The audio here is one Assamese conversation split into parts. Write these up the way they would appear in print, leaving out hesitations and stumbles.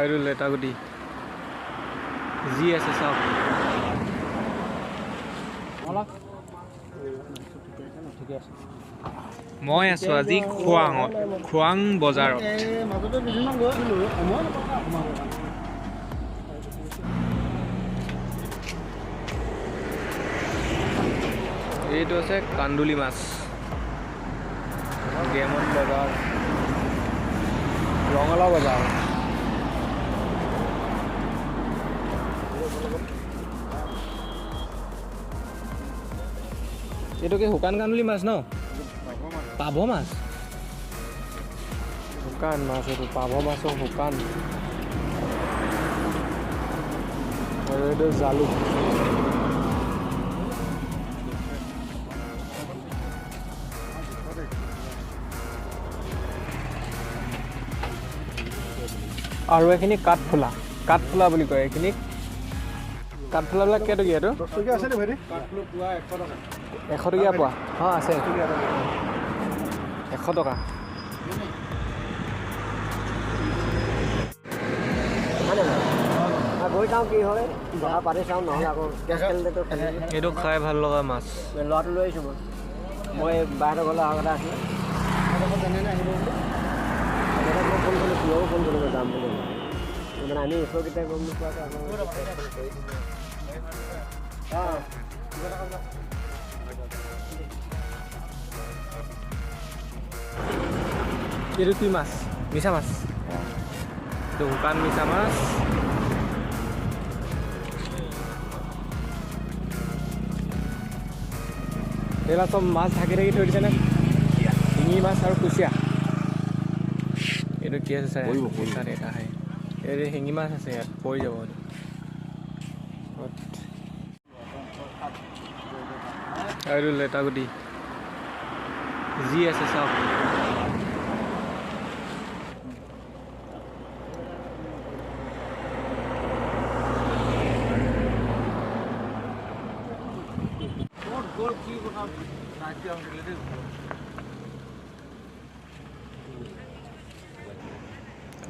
আৰু লেটাগুটি যি আছে চব মই আছো আজি খোৱাং বজাৰত। এইটো আছে কান্দুলি মাছ, গেমন বজাৰ, ৰঙালাও বজাৰ। এইটো কি শুকান কান্দুলি মাছ ন? পাভ মাছ, শুকান মাছ। এইটো পাভ মাছৰ শুকান, আৰু এইটো জালুক। আৰু এইখিনি কাঠফুলা বুলি কয়। এইখিনিক কাঠফুলাবিলাক কেইটকীয়া? এইটো 100 টকীয়া পোৱা। অঁ আছে, 100 টকা। এইটো খাই ভাল লগা মাছ। ল'ৰাটো লৈ আহিছোঁ মই বাহিৰৰ ঘৰলৈ অহা কথা আছিলে। ফোন কৰিলোঁ যাম বুলি। মানে আমি ওচৰকেইটাই গম নোপোৱাকৈ এইটো কি মাছ? মিছা মাছ। এইটো শুকান মিছা মাছ। এইবিলাক চব মাছ ঢাকি থৈ দিছেনে? শিঙি মাছ আৰু কুচিয়া। এইটো কি আছে চাই? এটা আহে। এইটো শিঙি মাছ আছে, ইয়াত পৰি যাব। আৰু লেটাগুটি যি আছে চব।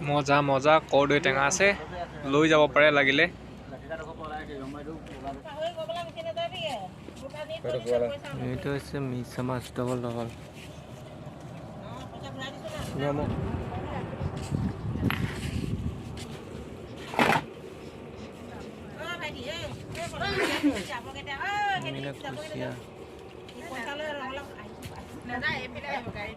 মজা মজা কৰ্দৈ টেঙা আছে, লৈ যাব পাৰে লাগিলে। এইটো হৈছে মিছা মাছ ডবল। কুচিয়া